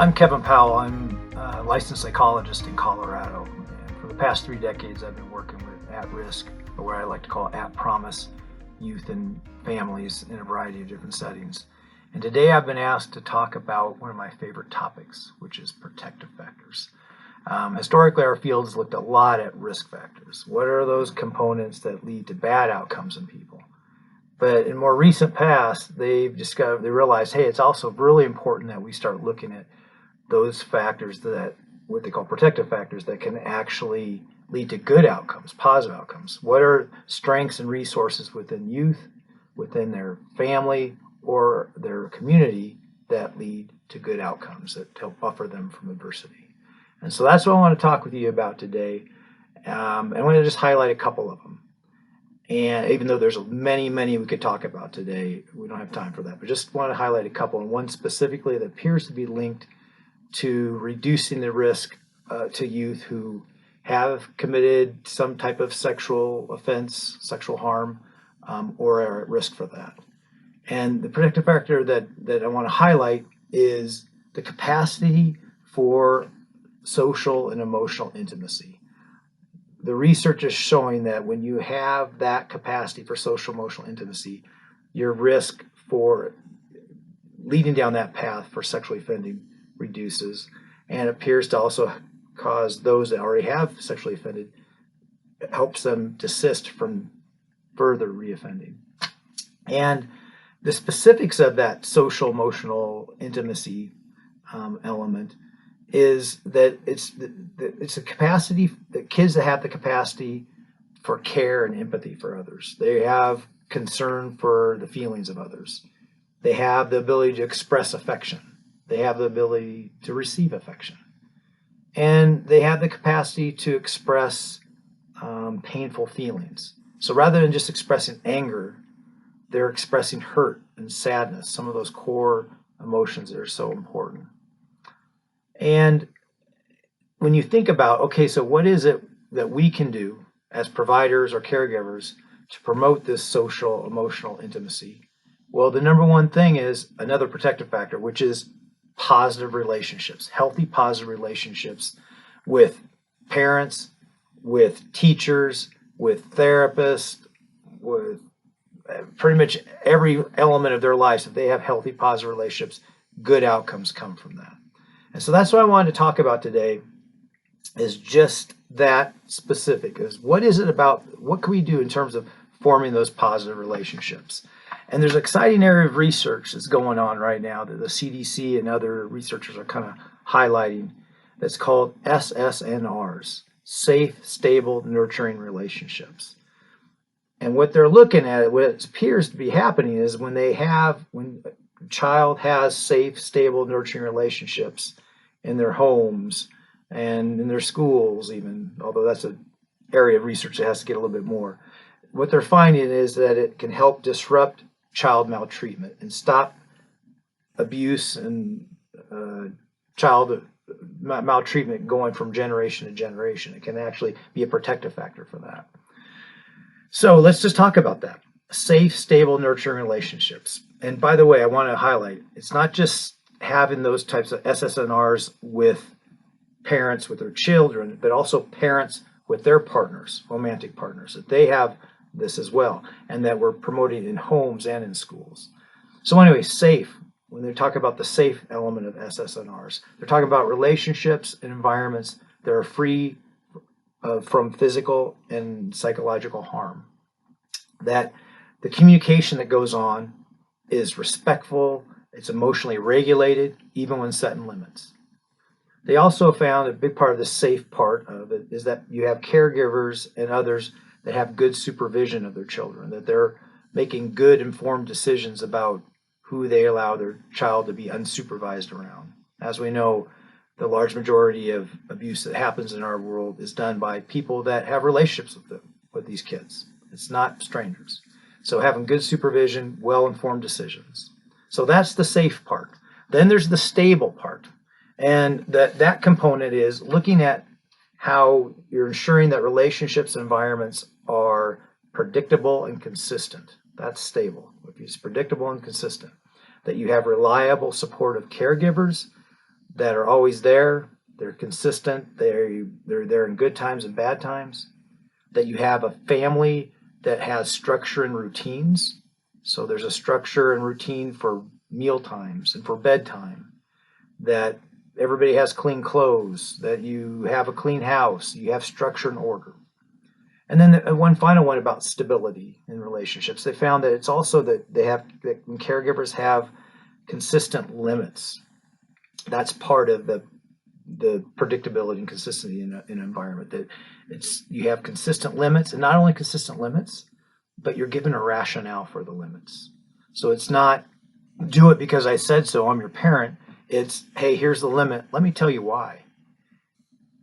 I'm Kevin Powell. I'm a licensed psychologist in Colorado. And for the past 3 decades, I've been working with at-risk, or what I like to call at-promise, youth and families in a variety of different settings. And today I've been asked to talk about one of my favorite topics, which is protective factors. Historically, our field has looked a lot at risk factors. What are those components that lead to bad outcomes in people? But in more recent past, they realized, hey, it's also really important that we start looking at those factors that, what they call protective factors, that can actually lead to good outcomes, positive outcomes. What are strengths and resources within youth, within their family, or their community that lead to good outcomes, that help buffer them from adversity? And so that's what I want to talk with you about today. I want to just highlight a couple of them. And even though there's many we could talk about today, we don't have time for that. But just want to highlight a couple, and one specifically that appears to be linked to reducing the risk to youth who have committed some type of sexual offense, sexual harm, or are at risk for that. And the protective factor that I want to highlight is the capacity for social and emotional intimacy. The research is showing that when you have that capacity for social emotional intimacy, your risk for leading down that path for sexually offending reduces, and appears to also cause those that already have sexually offended, it helps them desist from further reoffending. And the specifics of that social emotional intimacy element is that it's a capacity that kids that have the capacity for care and empathy for others. They have concern for the feelings of others. They have the ability to express affection. They have the ability to receive affection. And they have the capacity to express painful feelings. So rather than just expressing anger, they're expressing hurt and sadness, some of those core emotions that are so important. And when you think about, okay, so what is it that we can do as providers or caregivers to promote this social, emotional intimacy? Well, the number one thing is another protective factor, which is positive relationships, healthy positive relationships with parents, with teachers, with therapists, with pretty much every element of their lives. If they have healthy positive relationships, good outcomes come from that. And so that's what I wanted to talk about today, is just that specific. Is what is it about, what can we do in terms of forming those positive relationships? And there's an exciting area of research that's going on right now that the CDC and other researchers are kind of highlighting, that's called SSNRs, safe, stable, nurturing relationships. And what they're looking at, what it appears to be happening, is when a child has safe, stable, nurturing relationships in their homes and in their schools even, although that's an area of research that has to get a little bit more, what they're finding is that it can help disrupt child maltreatment and stop abuse and child maltreatment going from generation to generation. It can actually be a protective factor for that. So let's just talk about that. Safe, stable, nurturing relationships. And by the way, I want to highlight, it's not just having those types of SSNRs with parents with their children, but also parents with their partners, romantic partners, that they have this as well, and that we're promoting in homes and in schools. So anyway, safe, when they talk about the safe element of SSNRs, they're talking about relationships and environments that are free from physical and psychological harm. That the communication that goes on is respectful, it's emotionally regulated, even when setting limits. They also found a big part of the safe part of it is that you have caregivers and others that have good supervision of their children, that they're making good informed decisions about who they allow their child to be unsupervised around. As we know, the large majority of abuse that happens in our world is done by people that have relationships with these kids. It's not strangers. So having good supervision, well-informed decisions. So that's the safe part. Then there's the stable part. And that component is looking at how you're ensuring that relationships and environments are predictable and consistent. That's stable. If it's predictable and consistent. That you have reliable, supportive caregivers, that are always there. They're consistent. They're there in good times and bad times. That you have a family that has structure and routines. So there's a structure and routine for meal times and for bedtime. That everybody has clean clothes. That you have a clean house. You have structure and order. And then one final one about stability in relationships. They found that it's also that when caregivers have consistent limits. That's part of the predictability and consistency in an environment. That you have consistent limits, and not only consistent limits, but you're given a rationale for the limits. So it's not do it because I said so, I'm your parent. It's, hey, here's the limit. Let me tell you why.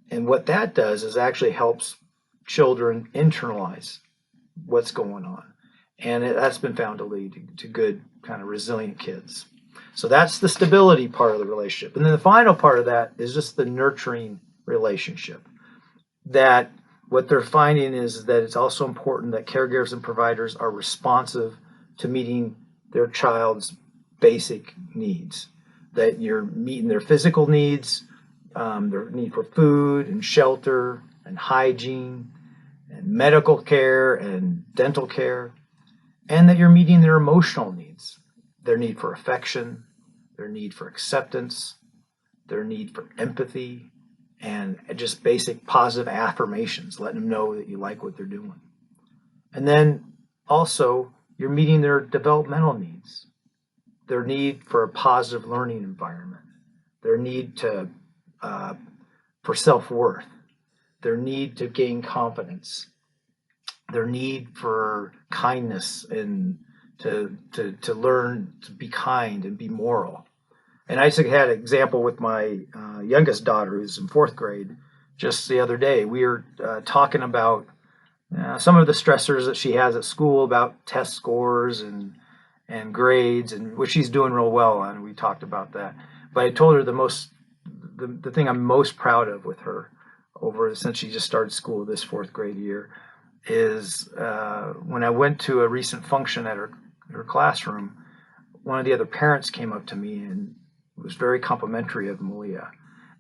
And what that does is actually helps children internalize what's going on. And that's been found to lead to good, kind of resilient kids. So that's the stability part of the relationship. And then the final part of that is just the nurturing relationship. That what they're finding is that it's also important that caregivers and providers are responsive to meeting their child's basic needs. That you're meeting their physical needs, their need for food and shelter and hygiene and medical care and dental care, and that you're meeting their emotional needs, their need for affection, their need for acceptance, their need for empathy, and just basic positive affirmations, letting them know that you like what they're doing. And then also, you're meeting their developmental needs, their need for a positive learning environment, their need for self-worth, their need to gain confidence, their need for kindness and to learn to be kind and be moral. And I had an example with my youngest daughter, who's in 4th grade, just the other day. We were talking about some of the stressors that she has at school about test scores and grades, and which she's doing real well on. We talked about that. But I told her the thing I'm most proud of with her since she just started school this 4th grade year is when I went to a recent function at her classroom, one of the other parents came up to me and was very complimentary of Malia,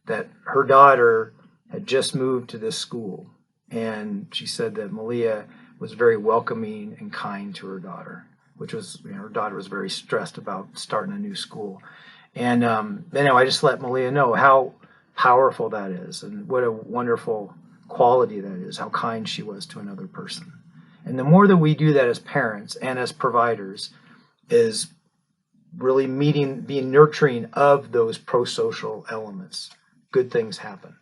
that her daughter had just moved to this school. And she said that Malia was very welcoming and kind to her daughter, which was, her daughter was very stressed about starting a new school. And anyway, I just let Malia know how powerful that is and what a wonderful quality that is, how kind she was to another person. And the more that we do that as parents and as providers is really being nurturing of those pro-social elements. Good things happen.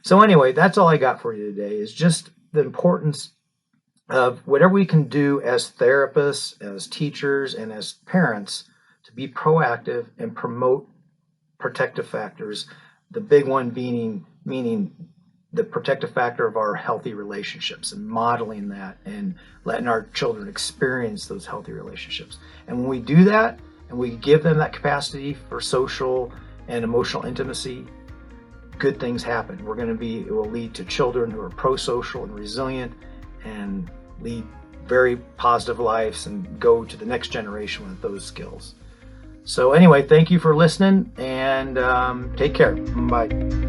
So anyway, that's all I got for you today, is just the importance of whatever we can do as therapists, as teachers, and as parents to be proactive and promote protective factors. The big one meaning the protective factor of our healthy relationships and modeling that and letting our children experience those healthy relationships. And when we do that, and we give them that capacity for social and emotional intimacy, good things happen. It will lead to children who are pro-social and resilient and lead very positive lives and go to the next generation with those skills. So anyway, thank you for listening, and take care. Bye.